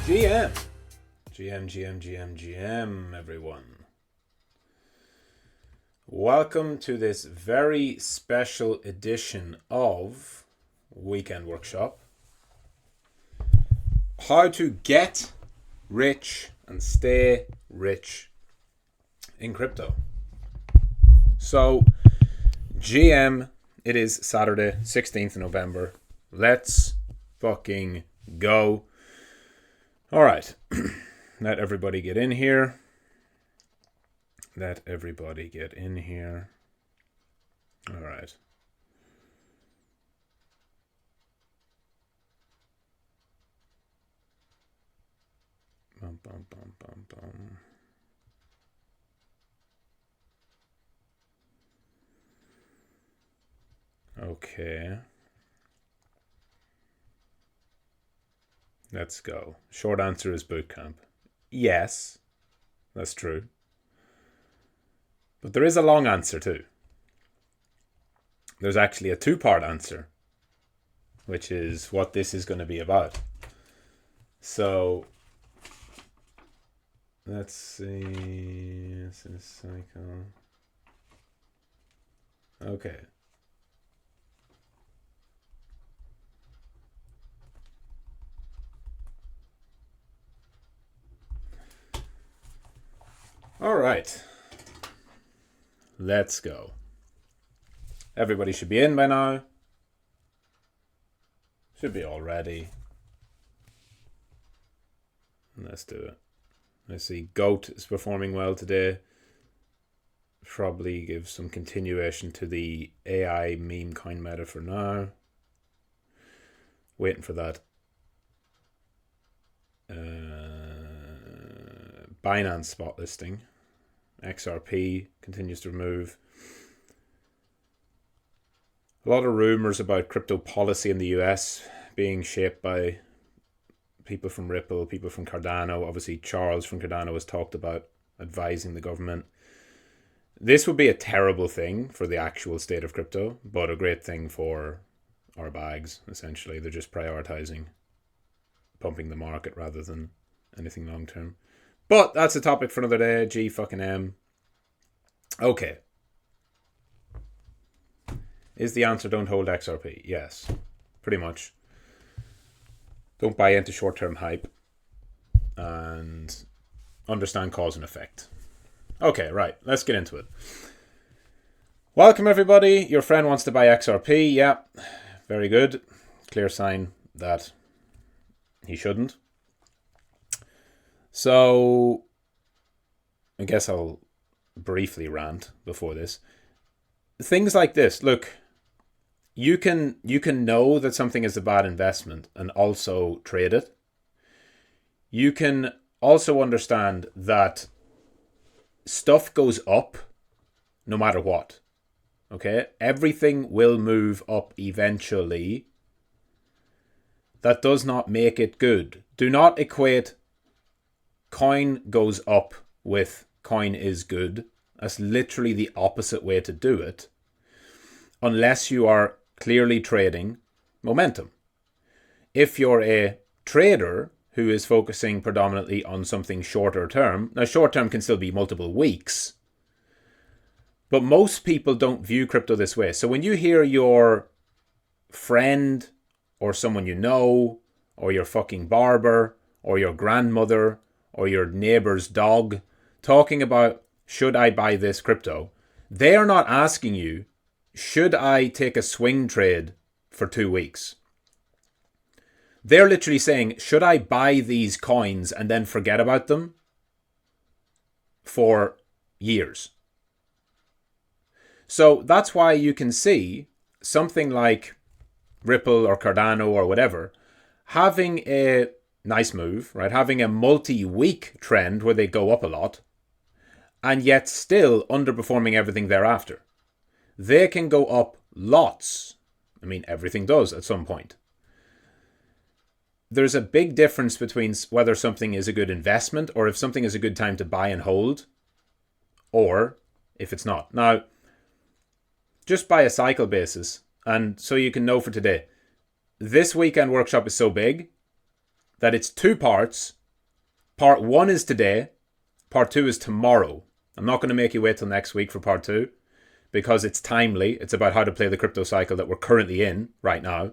GM. GM, everyone. Welcome to this very special edition of Weekend Workshop. How to get rich and stay rich in crypto. So, GM, it is Saturday, 16th of November. Let's fucking go. All right, let everybody get in here. All right. Bum, bum, bum, bum, bum. Okay. Let's go. Short answer is bootcamp. Yes, that's true. But there is a long answer too. There's actually a two-part answer, which is what this is going to be about. So, let's see. This is cycle. Okay. All right. Let's go. Everybody should be in by now. Should be all ready. Let's do it. I see Goat is performing well today. Probably give some continuation to the AI meme coin meta for now. Waiting for that Binance spot listing. XRP continues to move. A lot of rumors about crypto policy in the US being shaped by people from Ripple, people from Cardano. Obviously, Charles from Cardano has talked about advising the government. This would be a terrible thing for the actual state of crypto, but a great thing for our bags, essentially. They're just prioritizing pumping the market rather than anything long term. But that's a topic for another day. G fucking M. Okay. Is the answer don't hold XRP? Yes. Pretty much. Don't buy into short-term hype. And understand cause and effect. Okay, right. Let's get into it. Welcome, everybody. Your friend wants to buy XRP. Yeah. Very good. Clear sign that he shouldn't. So, I guess I'll briefly rant before this. Things like this. Look, you can know that something is a bad investment and also trade it. You can also understand that stuff goes up no matter what. Okay? Everything will move up eventually. That does not make it good. Do not equate coin goes up with coin is good. That's literally the opposite way to do it. Unless you are clearly trading momentum. If you're a trader who is focusing predominantly on something shorter term, now short term can still be multiple weeks, but most people don't view crypto this way. So when you hear your friend or someone you know, or your fucking barber, or your grandmother, or your neighbor's dog talking about, should I buy this crypto? They are not asking you, should I take a swing trade for 2 weeks? They're literally saying, should I buy these coins and then forget about them for years? So that's why you can see something like Ripple or Cardano or whatever having a nice move, right? Having a multi-week trend where they go up a lot and yet still underperforming everything thereafter. They can go up lots. I mean, everything does at some point. There's a big difference between whether something is a good investment or if something is a good time to buy and hold or if it's not. Now, just by a cycle basis, and so you can know for today, this weekend workshop is so big, that it's two parts. Part one is today. Part two is tomorrow. I'm not going to make you wait till next week for part two because it's timely. It's about how to play the crypto cycle that we're currently in right now.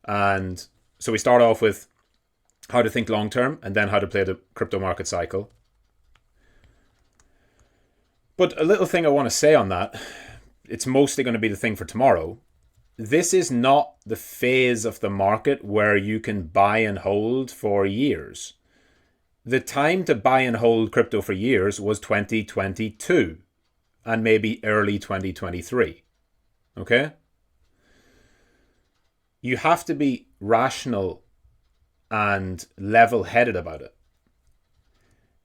And so we start off with how to think long term and then how to play the crypto market cycle. But a little thing I want to say on that, it's mostly going to be the thing for tomorrow. This is not the phase of the market where you can buy and hold for years. The time to buy and hold crypto for years was 2022 and maybe early 2023. Okay? You have to be rational and level-headed about it.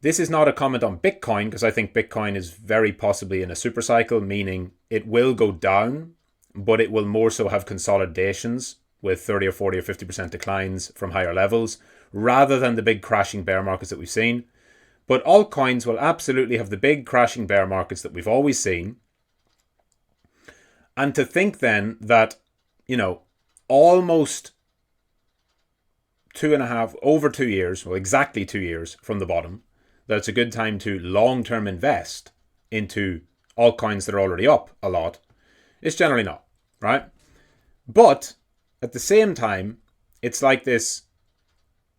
This is not a comment on Bitcoin because I think Bitcoin is very possibly in a super cycle, meaning it will go down, but it will more so have consolidations with 30 or 40 or 50% declines from higher levels rather than the big crashing bear markets that we've seen. But altcoins will absolutely have the big crashing bear markets that we've always seen. And to think then that, almost over 2 years, well, exactly 2 years from the bottom, that it's a good time to long-term invest into altcoins that are already up a lot, it's generally not, right? But at the same time, it's like this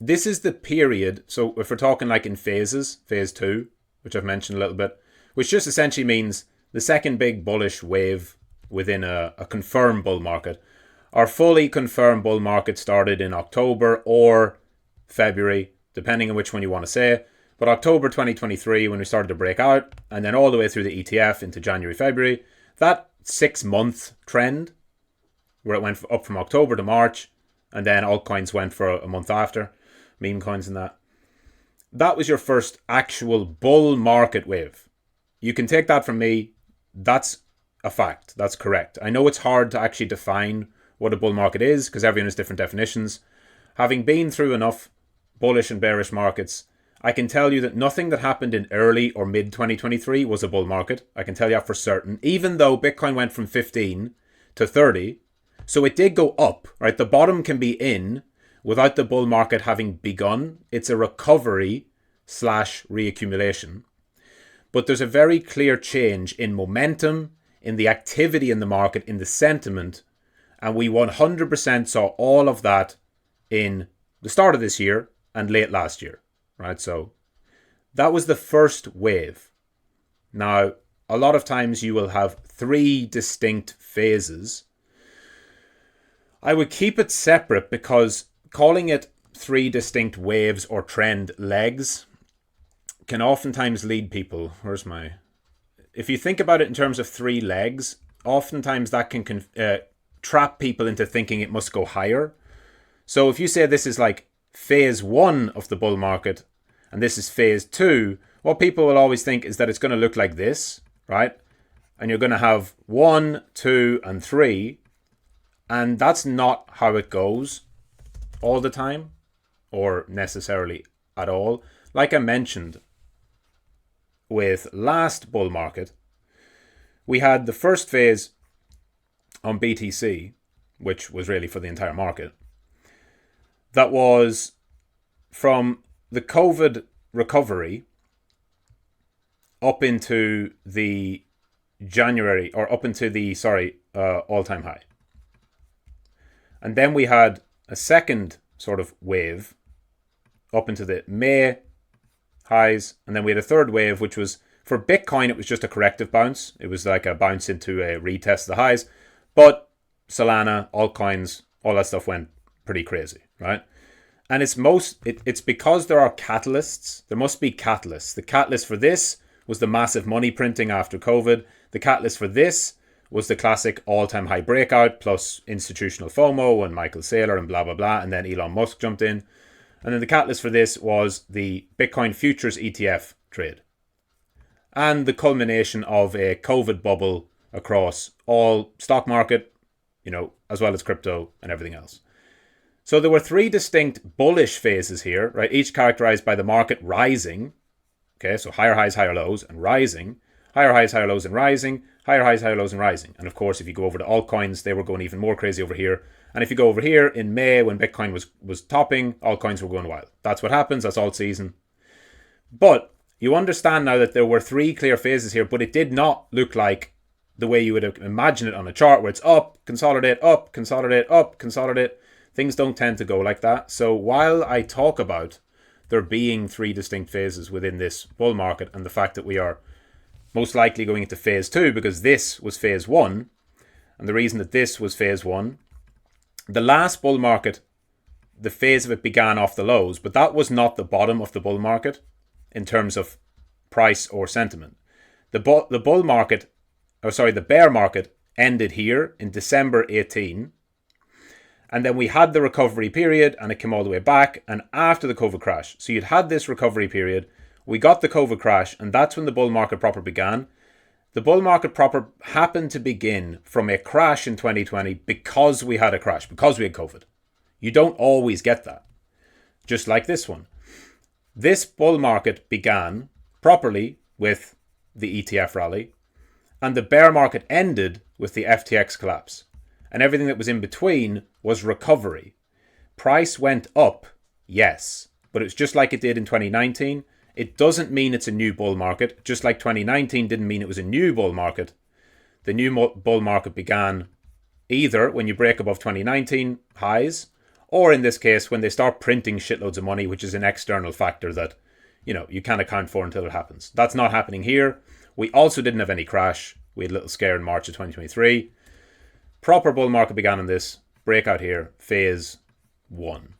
is the period. So if we're talking like in phases, phase two, which I've mentioned a little bit, which just essentially means the second big bullish wave within a confirmed bull market. Our fully confirmed bull market started in October or February, depending on which one you want to say. But October 2023, when we started to break out, and then all the way through the ETF into January, February, that 6-month trend, where it went up from October to March, and then altcoins went for a month after, meme coins and that was your first actual bull market wave. You can take that from me. That's a fact. That's correct. I know it's hard to actually define what a bull market is because everyone has different definitions. Having been through enough bullish and bearish markets, I can tell you that nothing that happened in early or mid 2023 was a bull market. I can tell you that for certain, even though Bitcoin went from 15 to 30. So it did go up, right? The bottom can be in without the bull market having begun. It's a recovery / reaccumulation. But there's a very clear change in momentum, in the activity in the market, in the sentiment. And we 100% saw all of that in the start of this year and late last year, right? So that was the first wave. Now, a lot of times you will have 3 distinct phases. I would keep it separate because calling it 3 distinct waves or trend legs can oftentimes lead people. If you think about it in terms of 3 legs, oftentimes that can trap people into thinking it must go higher. So if you say this is like phase 1 of the bull market and this is phase 2, what people will always think is that it's going to look like this, right? And you're going to have 1, 2, and 3. And that's not how it goes all the time or necessarily at all. Like I mentioned with last bull market, we had the first phase on BTC, which was really for the entire market. That was from the COVID recovery up into the all-time high. And then we had a second sort of wave up into the May highs. And then we had a third wave, which was for Bitcoin, it was just a corrective bounce. It was like a bounce into a retest of the highs. But Solana, altcoins, all that stuff went pretty crazy, right? And it's because there are catalysts. There must be catalysts. The catalyst for this was the massive money printing after COVID. The catalyst for this was the classic all-time high breakout plus institutional FOMO and Michael Saylor and blah, blah, blah. And then Elon Musk jumped in. And then the catalyst for this was the Bitcoin futures ETF trade. And the culmination of a COVID bubble across all stock market, as well as crypto and everything else. So there were 3 distinct bullish phases here, right? Each characterized by the market rising. Okay, so higher highs, higher lows, and rising. Higher highs, higher lows, and rising. higher highs, higher lows, and rising. And of course, if you go over to altcoins, they were going even more crazy over here. And if you go over here in May when Bitcoin was topping, altcoins were going wild. That's what happens. That's alt season. But you understand now that there were 3 clear phases here, but it did not look like the way you would imagine it on a chart where it's up, consolidate, up, consolidate, up, consolidate. Things don't tend to go like that. So while I talk about there being 3 distinct phases within this bull market and the fact that we are most likely going into phase 2 because this was phase 1, and the reason that this was phase 1, the last bull market, the phase of it began off the lows, but that was not the bottom of the bull market in terms of price or sentiment. The bear market ended here in December 18, and then we had the recovery period and it came all the way back, and after the COVID crash. So you'd had this recovery period, we got the COVID crash, and that's when the bull market proper began. The bull market proper happened to begin from a crash in 2020 because we had a crash, because we had COVID. You don't always get that. Just like this one. This bull market began properly with the ETF rally, and the bear market ended with the FTX collapse. And everything that was in between was recovery. Price went up, yes, but it's just like it did in 2019. It doesn't mean it's a new bull market, just like 2019 didn't mean it was a new bull market. The new bull market began either when you break above 2019 highs, or in this case, when they start printing shitloads of money, which is an external factor that, you can't account for until it happens. That's not happening here. We also didn't have any crash. We had a little scare in March of 2023. Proper bull market began on this. Breakout here, phase 1.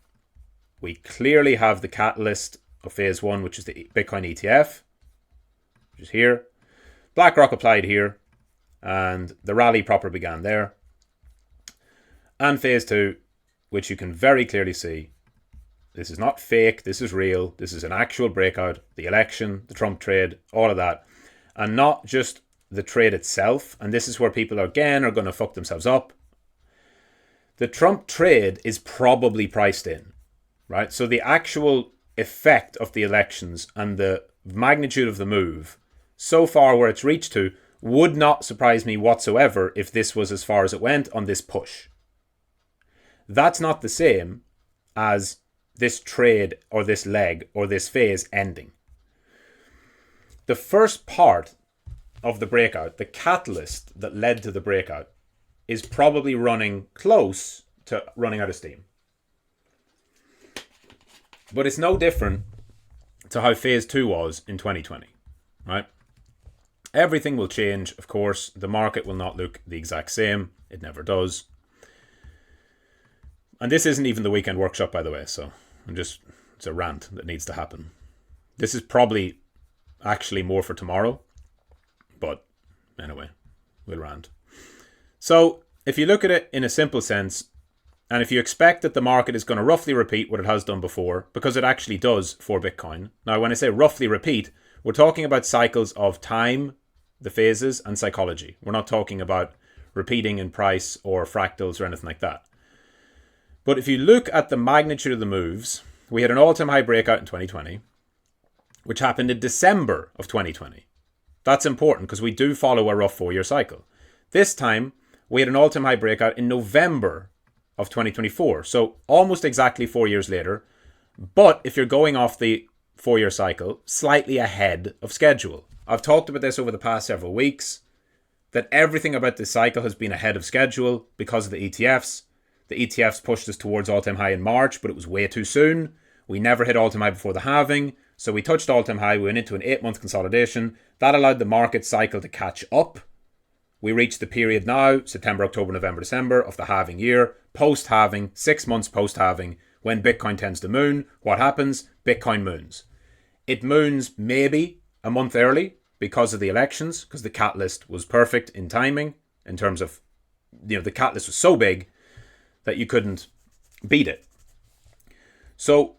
We clearly have the catalyst of phase 1, which is the Bitcoin ETF, which is here. BlackRock applied here, and the rally proper began there. And phase 2, which you can very clearly see, this is not fake, this is real, this is an actual breakout, the election, the Trump trade, all of that. And not just the trade itself, and this is where people are going to fuck themselves up. The Trump trade is probably priced in, right? So the actual effect of the elections and the magnitude of the move, so far where it's reached to, would not surprise me whatsoever if this was as far as it went on this push. That's not the same as this trade or this leg or this phase ending. The first part of the breakout, the catalyst that led to the breakout, is probably running close to running out of steam. But it's no different to how phase 2 was in 2020, right? Everything will change, of course. The market will not look the exact same. It never does. And this isn't even the weekend workshop, by the way, so it's a rant that needs to happen. This is probably actually more for tomorrow, but anyway, we'll rant. So if you look at it in a simple sense, and if you expect that the market is going to roughly repeat what it has done before, because it actually does for Bitcoin. Now, when I say roughly repeat, we're talking about cycles of time, the phases, and psychology. We're not talking about repeating in price or fractals or anything like that. But if you look at the magnitude of the moves, we had an all-time high breakout in 2020, which happened in December of 2020. That's important because we do follow a rough 4-year cycle. This time, we had an all-time high breakout in November of 2024. So almost exactly 4 years later. But if you're going off the 4-year cycle, slightly ahead of schedule. I've talked about this over the past several weeks, that everything about this cycle has been ahead of schedule because of the ETFs. The ETFs pushed us towards all-time high in March, but it was way too soon. We never hit all-time high before the halving. So we touched all-time high. We went into an 8-month consolidation. That allowed the market cycle to catch up. We reached the period now, September, October, November, December, of the halving year. Post-halving, 6 months post-halving, when Bitcoin tends to moon. What happens? Bitcoin moons. It moons maybe a month early because of the elections, because the catalyst was perfect in timing, in terms of, the catalyst was so big that you couldn't beat it. So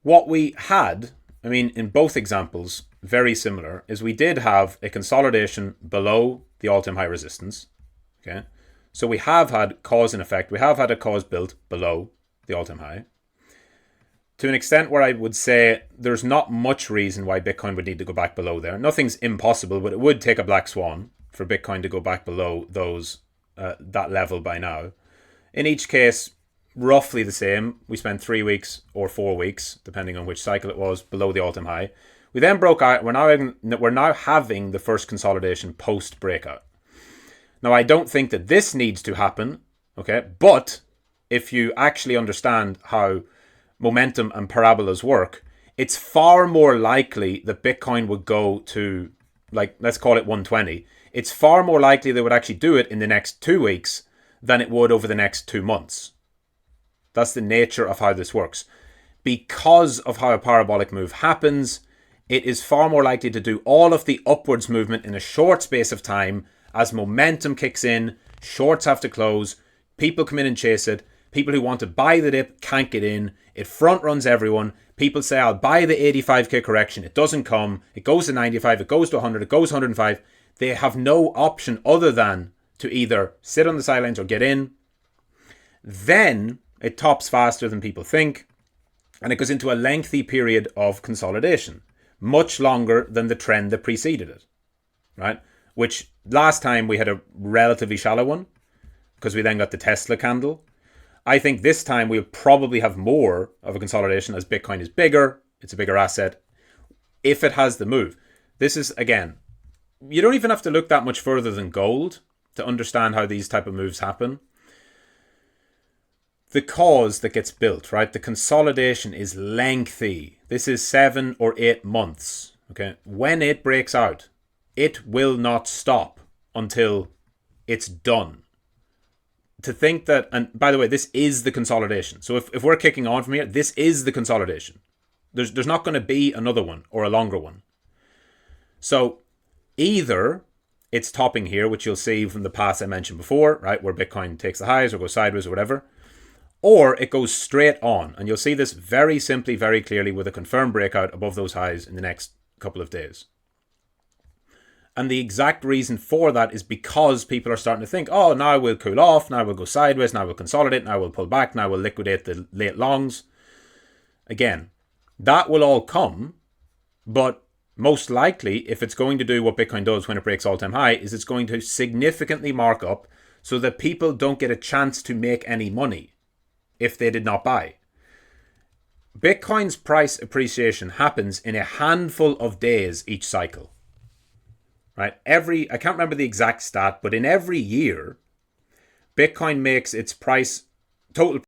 what we had, in both examples, very similar, is we did have a consolidation below the all-time high resistance. Okay, so we have had cause and effect. We have had a cause built below the all-time high. To an extent where I would say there's not much reason why Bitcoin would need to go back below there. Nothing's impossible, but it would take a black swan for Bitcoin to go back below those that level by now. In each case, roughly the same. We spent 3 weeks or 4 weeks, depending on which cycle it was, below the all-time high. We then broke out. We're now having the first consolidation post-breakout. Now, I don't think that this needs to happen, okay? But if you actually understand how momentum and parabolas work, it's far more likely that Bitcoin would go to, like, let's call it 120. It's far more likely they would actually do it in the next 2 weeks than it would over the next 2 months. That's the nature of how this works. Because of how a parabolic move happens, it is far more likely to do all of the upwards movement in a short space of time. As momentum kicks in, shorts have to close, people come in and chase it, people who want to buy the dip can't get in, it front runs everyone, people say I'll buy the 85k correction, it doesn't come, it goes to 95, it goes to 100, it goes to 105, they have no option other than to either sit on the sidelines or get in. Then it tops faster than people think, and it goes into a lengthy period of consolidation, much longer than the trend that preceded it, right? Which last time we had a relatively shallow one because we then got the Tesla candle. I think this time we'll probably have more of a consolidation as Bitcoin is bigger. It's a bigger asset. If it has the move. This is, again, you don't even have to look that much further than gold to understand how these type of moves happen. The cause that gets built, right? The consolidation is lengthy. This is 7 or 8 months. Okay. When it breaks out, it will not stop until it's done. To think that, and by the way, this is the consolidation. So if we're kicking on from here, this is the consolidation. There's not going to be another one or a longer one. So either it's topping here, which you'll see from the paths I mentioned before, right, where Bitcoin takes the highs or goes sideways or whatever, or it goes straight on. And you'll see this very simply, very clearly with a confirmed breakout above those highs in the next couple of days. And the exact reason for that is because people are starting to think, oh, now we'll cool off, now we'll go sideways, now we'll consolidate, now we'll pull back, now we'll liquidate the late longs. Again, that will all come, but most likely, if it's going to do what Bitcoin does when it breaks all-time high, is it's going to significantly mark up so that people don't get a chance to make any money if they did not buy. Bitcoin's price appreciation happens in a handful of days each cycle. Right? I can't remember the exact stat, but in every year, Bitcoin makes its total